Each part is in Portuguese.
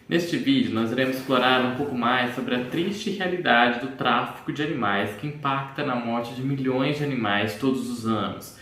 Neste vídeo, nós iremos explorar um pouco mais sobre a triste realidade do tráfico de animais que impacta na morte de milhões de animais todos os anos,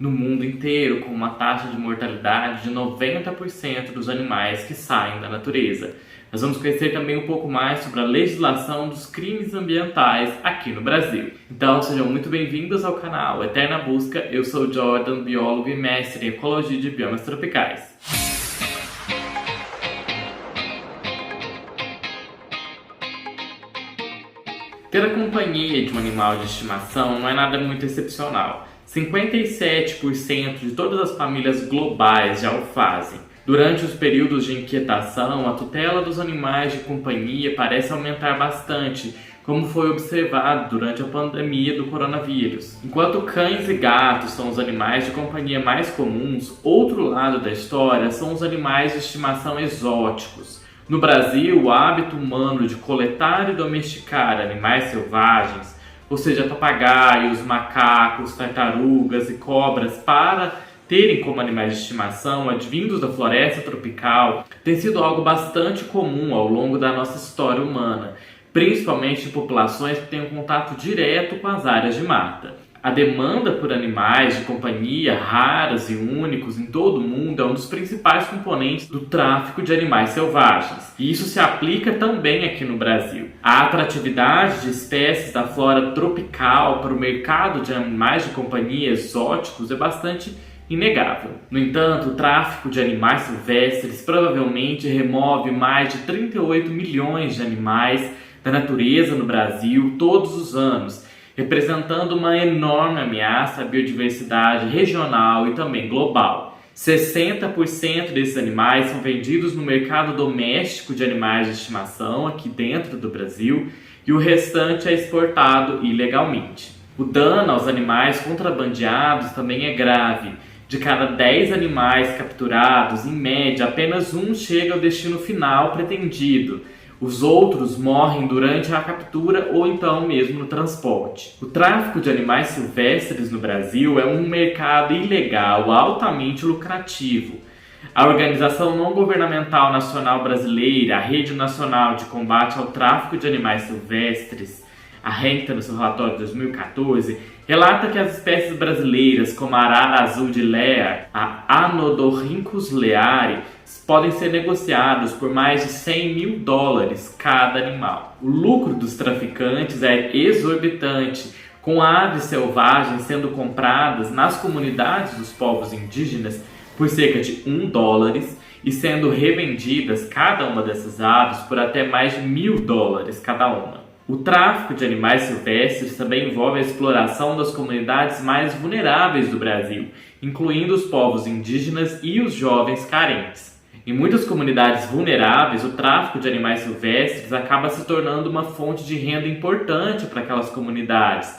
no mundo inteiro, com uma taxa de mortalidade de 90% dos animais que saem da natureza. Nós vamos conhecer também um pouco mais sobre a legislação dos crimes ambientais aqui no Brasil. Então, sejam muito bem-vindos ao canal Eterna Busca. Eu sou Jordan, biólogo e mestre em Ecologia de Biomas Tropicais. Ter a companhia de um animal de estimação não é nada muito excepcional. 57% de todas as famílias globais já o fazem. Durante os períodos de inquietação, a tutela dos animais de companhia parece aumentar bastante, como foi observado durante a pandemia do coronavírus. Enquanto cães e gatos são os animais de companhia mais comuns, outro lado da história são os animais de estimação exóticos. No Brasil, o hábito humano de coletar e domesticar animais selvagens, ou seja, papagaios, macacos, tartarugas e cobras para terem como animais de estimação advindos da floresta tropical, tem sido algo bastante comum ao longo da nossa história humana, principalmente em populações que têm um contato direto com as áreas de mata. A demanda por animais de companhia raros e únicos em todo o mundo é um dos principais componentes do tráfico de animais selvagens. E isso se aplica também aqui no Brasil. A atratividade de espécies da flora tropical para o mercado de animais de companhia exóticos é bastante inegável. No entanto, o tráfico de animais silvestres provavelmente remove mais de 38 milhões de animais da natureza no Brasil todos os anos, representando uma enorme ameaça à biodiversidade regional e também global. 60% desses animais são vendidos no mercado doméstico de animais de estimação aqui dentro do Brasil e o restante é exportado ilegalmente. O dano aos animais contrabandeados também é grave. De cada 10 animais capturados, em média, apenas um chega ao destino final pretendido. Os outros morrem durante a captura ou então mesmo no transporte. O tráfico de animais silvestres no Brasil é um mercado ilegal altamente lucrativo. A Organização Não Governamental Nacional Brasileira, a Rede Nacional de Combate ao Tráfico de Animais Silvestres, a RENCTA, no seu relatório de 2014, relata que as espécies brasileiras, como a arara azul de Lear, a Anodorhynchus leari, podem ser negociados por mais de 100 mil dólares cada animal. O lucro dos traficantes é exorbitante, com aves selvagens sendo compradas nas comunidades dos povos indígenas por cerca de $1 e sendo revendidas cada uma dessas aves por até mais de $1.000 cada uma. O tráfico de animais silvestres também envolve a exploração das comunidades mais vulneráveis do Brasil, incluindo os povos indígenas e os jovens carentes. Em muitas comunidades vulneráveis, o tráfico de animais silvestres acaba se tornando uma fonte de renda importante para aquelas comunidades.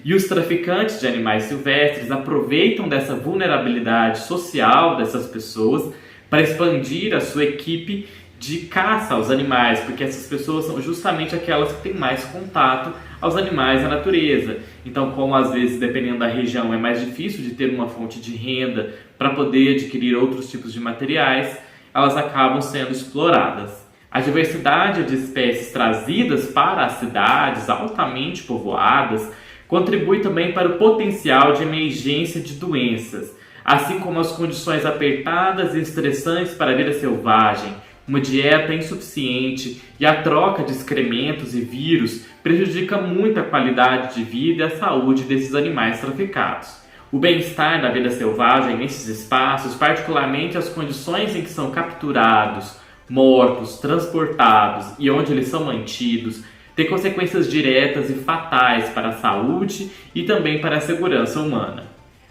E os traficantes de animais silvestres aproveitam dessa vulnerabilidade social dessas pessoas para expandir a sua equipe de caça aos animais, porque essas pessoas são justamente aquelas que têm mais contato aos animais da natureza. Então, como às vezes, dependendo da região, é mais difícil de ter uma fonte de renda para poder adquirir outros tipos de materiais, elas acabam sendo exploradas. A diversidade de espécies trazidas para as cidades altamente povoadas contribui também para o potencial de emergência de doenças, assim como as condições apertadas e estressantes para a vida selvagem, uma dieta insuficiente e a troca de excrementos e vírus prejudica muito a qualidade de vida e a saúde desses animais traficados. O bem-estar da vida selvagem nesses espaços, particularmente as condições em que são capturados, mortos, transportados e onde eles são mantidos, tem consequências diretas e fatais para a saúde e também para a segurança humana.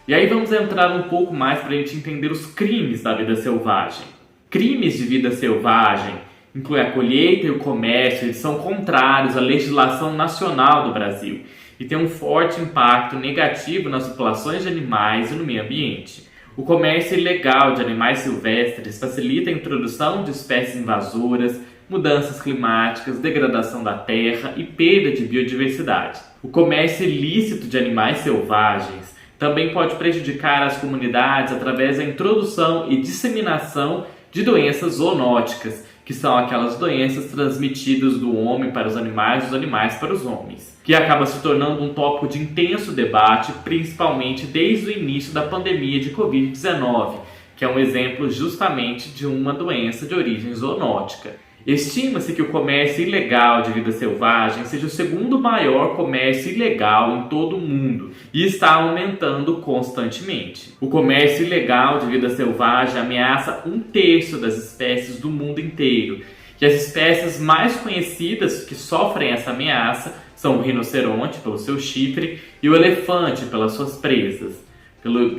E aí vamos entrar um pouco mais para a gente entender os crimes da vida selvagem. Crimes de vida selvagem incluem a colheita e o comércio, eles são contrários à legislação nacional do Brasil e tem um forte impacto negativo nas populações de animais e no meio ambiente. O comércio ilegal de animais silvestres facilita a introdução de espécies invasoras, mudanças climáticas, degradação da terra e perda de biodiversidade. O comércio ilícito de animais selvagens também pode prejudicar as comunidades através da introdução e disseminação de doenças zoonóticas, que são aquelas doenças transmitidas do homem para os animais, dos animais para os homens, que acaba se tornando um tópico de intenso debate, principalmente desde o início da pandemia de Covid-19, que é um exemplo justamente de uma doença de origem zoonótica. Estima-se que o comércio ilegal de vida selvagem seja o segundo maior comércio ilegal em todo o mundo e está aumentando constantemente. O comércio ilegal de vida selvagem ameaça 1/3 das espécies do mundo inteiro, e as espécies mais conhecidas que sofrem essa ameaça são o rinoceronte, pelo seu chifre, e o elefante, pelas suas presas,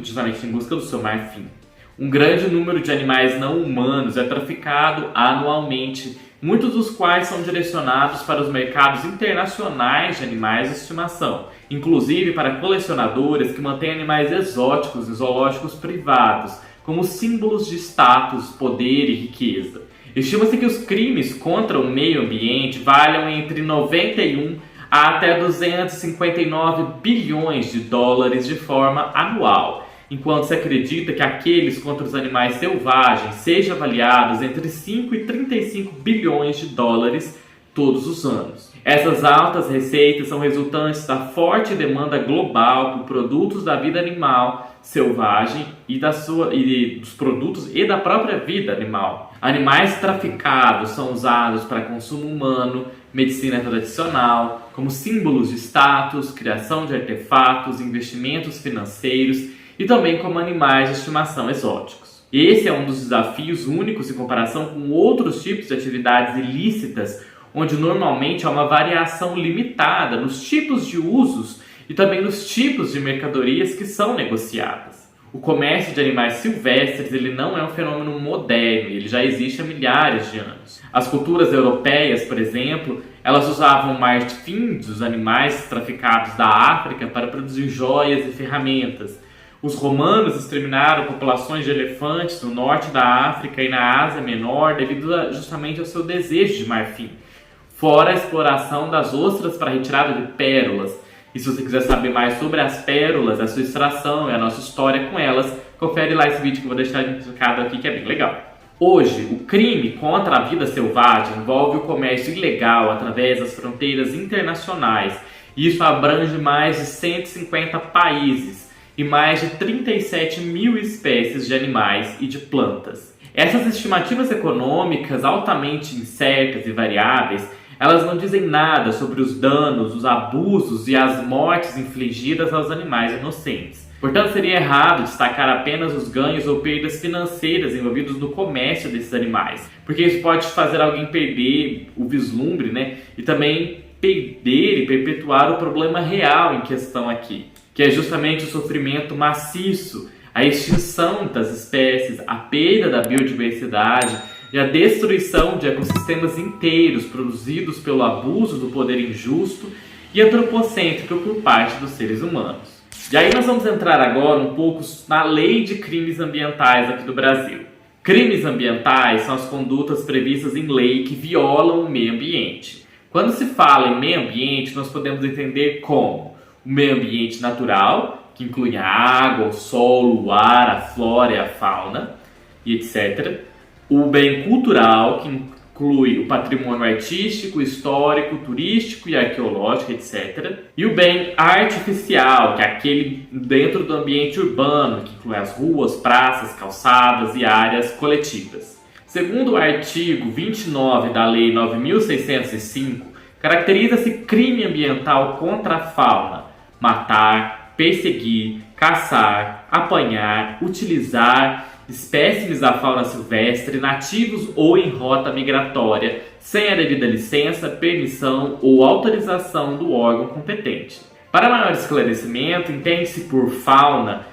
justamente em busca do seu marfim. Um grande número de animais não humanos é traficado anualmente, muitos dos quais são direcionados para os mercados internacionais de animais de estimação, inclusive para colecionadores que mantêm animais exóticos em zoológicos privados, como símbolos de status, poder e riqueza. Estima-se que os crimes contra o meio ambiente valham entre 91 a até 259 bilhões de dólares de forma anual, enquanto se acredita que aqueles contra os animais selvagens sejam avaliados entre 5 e 35 bilhões de dólares todos os anos. Essas altas receitas são resultantes da forte demanda global por produtos da vida animal selvagem e dos produtos e da própria vida animal. Animais traficados são usados para consumo humano, medicina tradicional, como símbolos de status, criação de artefatos, investimentos financeiros e também como animais de estimação exóticos. Esse é um dos desafios únicos em comparação com outros tipos de atividades ilícitas, onde normalmente há uma variação limitada nos tipos de usos e também nos tipos de mercadorias que são negociadas. O comércio de animais silvestres ele não é um fenômeno moderno, ele já existe há milhares de anos. As culturas europeias, por exemplo, elas usavam marfim dos animais traficados da África para produzir joias e ferramentas. Os romanos exterminaram populações de elefantes no norte da África e na Ásia Menor devido justamente ao seu desejo de marfim. Fora a exploração das ostras para retirada de pérolas. E se você quiser saber mais sobre as pérolas, a sua extração e a nossa história com elas, confere lá esse vídeo que eu vou deixar indicado aqui, que é bem legal. Hoje, o crime contra a vida selvagem envolve o comércio ilegal através das fronteiras internacionais. E isso abrange mais de 150 países e mais de 37 mil espécies de animais e de plantas. Essas estimativas econômicas altamente incertas e variáveis, elas não dizem nada sobre os danos, os abusos e as mortes infligidas aos animais inocentes. Portanto, seria errado destacar apenas os ganhos ou perdas financeiras envolvidos no comércio desses animais, porque isso pode fazer alguém perder o vislumbre, e também perder e perpetuar o problema real em questão aqui, que é justamente o sofrimento maciço, a extinção das espécies, a perda da biodiversidade e a destruição de ecossistemas inteiros produzidos pelo abuso do poder injusto e antropocêntrico por parte dos seres humanos. E aí nós vamos entrar agora um pouco na lei de crimes ambientais aqui do Brasil. Crimes ambientais são as condutas previstas em lei que violam o meio ambiente. Quando se fala em meio ambiente, nós podemos entender como o meio ambiente natural, que inclui a água, o solo, o ar, a flora e a fauna, e etc. O bem cultural, que inclui o patrimônio artístico, histórico, turístico e arqueológico, etc. E o bem artificial, que é aquele dentro do ambiente urbano, que inclui as ruas, praças, calçadas e áreas coletivas. Segundo o artigo 29 da Lei 9.605, caracteriza-se crime ambiental contra a fauna: matar, perseguir, caçar, apanhar, utilizar espécimes da fauna silvestre, nativos ou em rota migratória, sem a devida licença, permissão ou autorização do órgão competente. Para maior esclarecimento, entende-se por fauna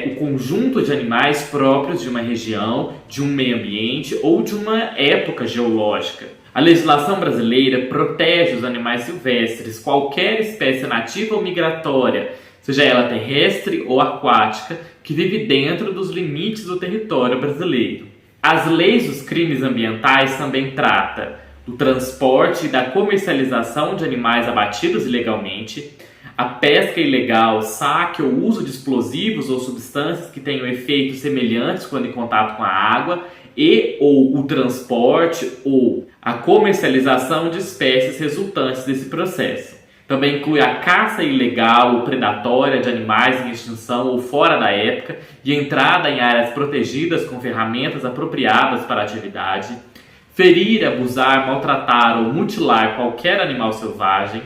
o conjunto de animais próprios de uma região, de um meio ambiente ou de uma época geológica. A legislação brasileira protege os animais silvestres, qualquer espécie nativa ou migratória, seja ela terrestre ou aquática, que vive dentro dos limites do território brasileiro. As leis dos crimes ambientais também tratam do transporte e da comercialização de animais abatidos ilegalmente, a pesca ilegal, saque ou uso de explosivos ou substâncias que tenham efeitos semelhantes quando em contato com a água, e ou o transporte ou a comercialização de espécies resultantes desse processo. Também inclui a caça ilegal ou predatória de animais em extinção ou fora da época e entrada em áreas protegidas com ferramentas apropriadas para a atividade, ferir, abusar, maltratar ou mutilar qualquer animal selvagem,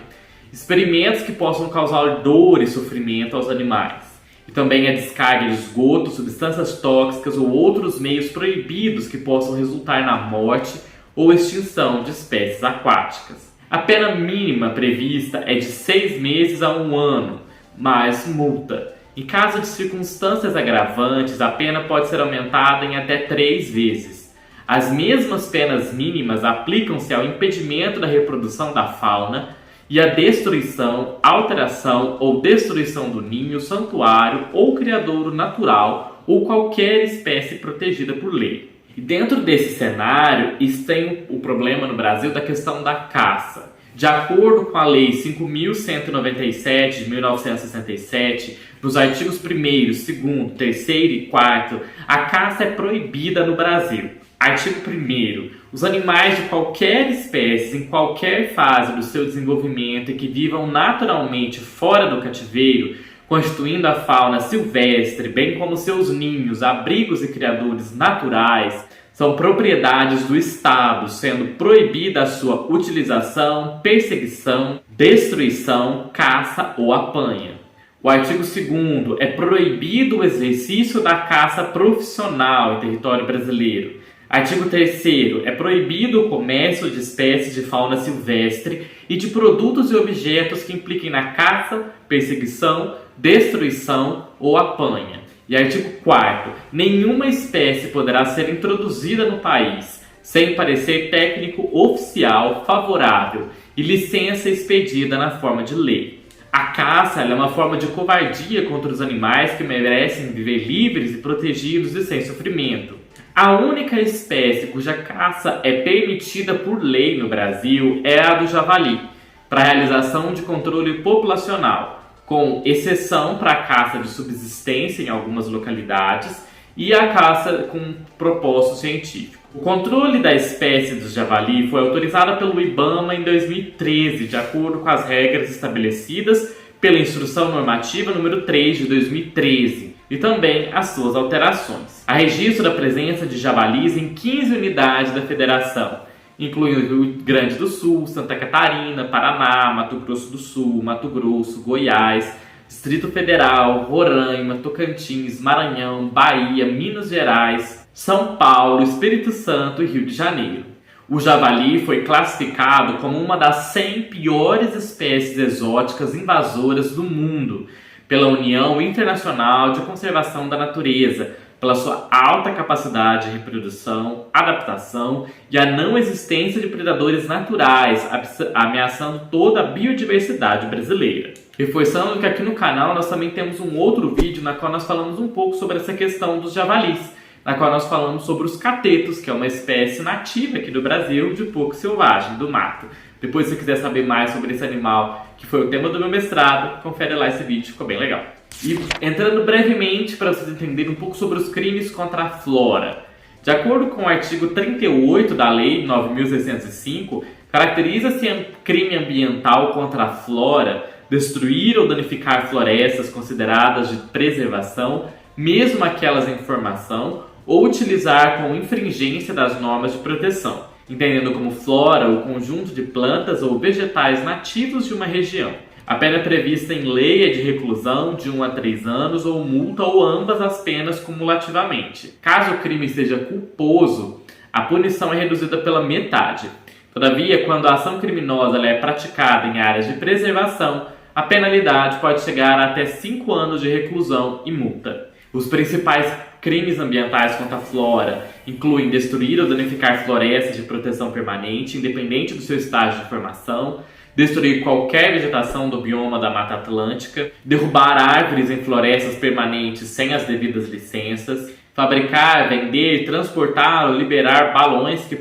experimentos que possam causar dor e sofrimento aos animais, e também a descarga de esgoto, substâncias tóxicas ou outros meios proibidos que possam resultar na morte ou extinção de espécies aquáticas. A pena mínima prevista é de 6 meses a 1 ano, mais multa. Em caso de circunstâncias agravantes, a pena pode ser aumentada em até 3 vezes. As mesmas penas mínimas aplicam-se ao impedimento da reprodução da fauna e à destruição, alteração ou destruição do ninho, santuário ou criadouro natural ou qualquer espécie protegida por lei. E dentro desse cenário, tem o problema no Brasil da questão da caça. De acordo com a Lei 5.197 de 1967, nos artigos 1º, 2º, 3º e 4º, a caça é proibida no Brasil. Artigo 1º. Os animais de qualquer espécie, em qualquer fase do seu desenvolvimento e que vivam naturalmente fora do cativeiro, constituindo a fauna silvestre, bem como seus ninhos, abrigos e criadouros naturais, são propriedades do Estado, sendo proibida a sua utilização, perseguição, destruição, caça ou apanha. O artigo 2º. É proibido o exercício da caça profissional em território brasileiro. Artigo 3º. É proibido o comércio de espécies de fauna silvestre e de produtos e objetos que impliquem na caça, perseguição, destruição ou apanha. E artigo 4º. Nenhuma espécie poderá ser introduzida no país sem parecer técnico oficial favorável e licença expedida na forma de lei. A caça é uma forma de covardia contra os animais que merecem viver livres e protegidos e sem sofrimento. A única espécie cuja caça é permitida por lei no Brasil é a do javali, para realização de controle populacional, com exceção para a caça de subsistência em algumas localidades e a caça com propósito científico. O controle da espécie do javali foi autorizado pelo IBAMA em 2013, de acordo com as regras estabelecidas pela Instrução Normativa número 3 de 2013, e também as suas alterações. Há registro da presença de javalis em 15 unidades da Federação, incluindo Rio Grande do Sul, Santa Catarina, Paraná, Mato Grosso do Sul, Mato Grosso, Goiás, Distrito Federal, Roraima, Tocantins, Maranhão, Bahia, Minas Gerais, São Paulo, Espírito Santo e Rio de Janeiro. O javali foi classificado como uma das 100 piores espécies exóticas invasoras do mundo pela União Internacional de Conservação da Natureza, pela sua alta capacidade de reprodução, adaptação e a não existência de predadores naturais, ameaçando toda a biodiversidade brasileira. Reforçando que aqui no canal nós também temos um outro vídeo na qual nós falamos um pouco sobre essa questão dos javalis, na qual nós falamos sobre os catetos, que é uma espécie nativa aqui do Brasil de porco selvagem, do mato. Depois, se você quiser saber mais sobre esse animal, que foi o tema do meu mestrado, confere lá esse vídeo, ficou bem legal. E entrando brevemente para vocês entenderem um pouco sobre os crimes contra a flora. De acordo com o artigo 38 da Lei 9.605, caracteriza-se crime ambiental contra a flora destruir ou danificar florestas consideradas de preservação, mesmo aquelas em formação, ou utilizar com infringência das normas de proteção, entendendo como flora o conjunto de plantas ou vegetais nativos de uma região. A pena prevista em lei é de reclusão de 1 a 3 anos ou multa ou ambas as penas cumulativamente. Caso o crime seja culposo, a punição é reduzida pela metade. Todavia, quando a ação criminosa é praticada em áreas de preservação, a penalidade pode chegar a até 5 anos de reclusão e multa. Os principais crimes ambientais contra a flora incluem destruir ou danificar florestas de proteção permanente, independente do seu estágio de formação, destruir qualquer vegetação do bioma da Mata Atlântica, derrubar árvores em florestas permanentes sem as devidas licenças, fabricar, vender, transportar ou liberar balões que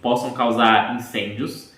possam causar incêndios,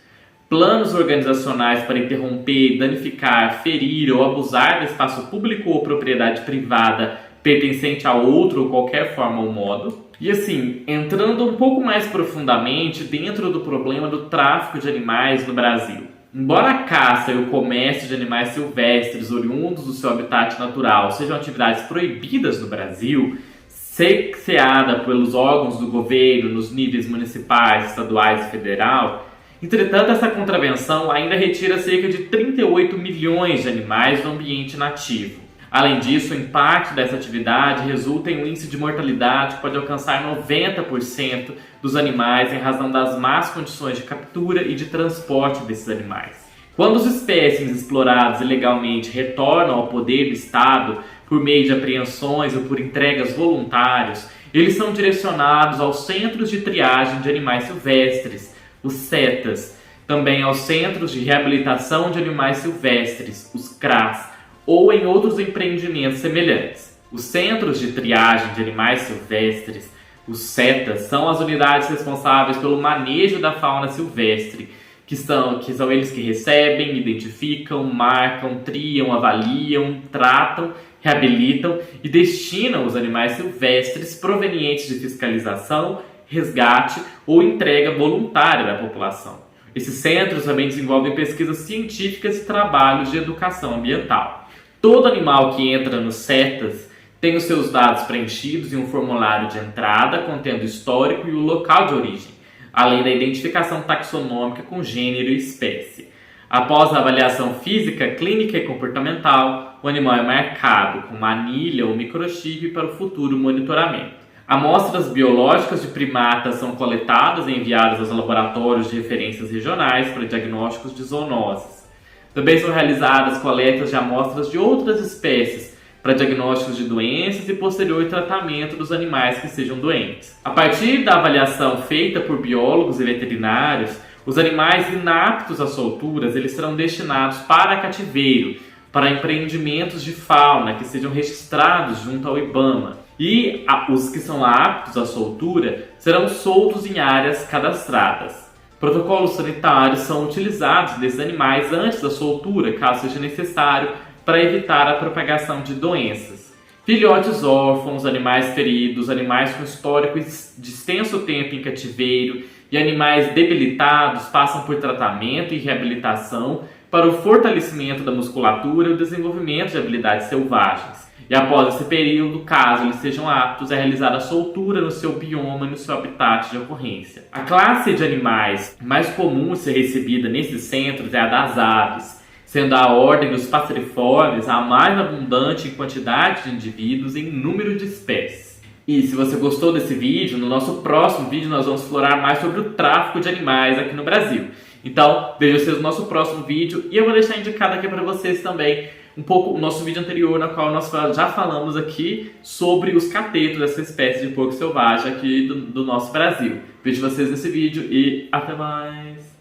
planos organizacionais para interromper, danificar, ferir ou abusar do espaço público ou propriedade privada pertencente a outro ou qualquer forma ou modo, E assim, entrando um pouco mais profundamente dentro do problema do tráfico de animais no Brasil. Embora a caça e o comércio de animais silvestres oriundos do seu habitat natural sejam atividades proibidas no Brasil, cerceada pelos órgãos do governo nos níveis municipais, estaduais e federal, entretanto, essa contravenção ainda retira cerca de 38 milhões de animais do ambiente nativo. Além disso, o impacto dessa atividade resulta em um índice de mortalidade que pode alcançar 90% dos animais em razão das más condições de captura e de transporte desses animais. Quando os espécimes explorados ilegalmente retornam ao poder do Estado por meio de apreensões ou por entregas voluntárias, eles são direcionados aos Centros de Triagem de Animais Silvestres, os CETAS, também aos Centros de Reabilitação de Animais Silvestres, os CRAS, ou em outros empreendimentos semelhantes. Os Centros de Triagem de Animais Silvestres, os CETAS, são as unidades responsáveis pelo manejo da fauna silvestre, que são eles que recebem, identificam, marcam, triam, avaliam, tratam, reabilitam e destinam os animais silvestres provenientes de fiscalização, resgate ou entrega voluntária da população. Esses centros também desenvolvem pesquisas científicas e trabalhos de educação ambiental. Todo animal que entra nos CETAS tem os seus dados preenchidos em um formulário de entrada contendo o histórico e o local de origem, além da identificação taxonômica com gênero e espécie. Após a avaliação física, clínica e comportamental, o animal é marcado com uma anilha ou microchip para o futuro monitoramento. Amostras biológicas de primatas são coletadas e enviadas aos laboratórios de referências regionais para diagnósticos de zoonoses. Também são realizadas coletas de amostras de outras espécies para diagnósticos de doenças e posterior tratamento dos animais que sejam doentes. A partir da avaliação feita por biólogos e veterinários, os animais inaptos a solturas eles serão destinados para cativeiro, para empreendimentos de fauna que sejam registrados junto ao IBAMA. E os que são aptos à soltura serão soltos em áreas cadastradas. Protocolos sanitários são utilizados desses animais antes da soltura, caso seja necessário, para evitar a propagação de doenças. Filhotes órfãos, animais feridos, animais com histórico de extenso tempo em cativeiro e animais debilitados passam por tratamento e reabilitação para o fortalecimento da musculatura e o desenvolvimento de habilidades selvagens. E após esse período, caso eles sejam aptos, é realizada a soltura no seu bioma e no seu habitat de ocorrência. A classe de animais mais comum a ser recebida nesses centros é a das aves, sendo a ordem dos passeriformes a mais abundante em quantidade de indivíduos e em número de espécies. E se você gostou desse vídeo, no nosso próximo vídeo nós vamos explorar mais sobre o tráfico de animais aqui no Brasil. Então, veja vocês no nosso próximo vídeo e eu vou deixar indicado aqui para vocês também um pouco o nosso vídeo anterior, na qual nós já falamos aqui sobre os catetos, essa espécie de porco selvagem aqui do nosso Brasil. Vejo vocês nesse vídeo e até mais!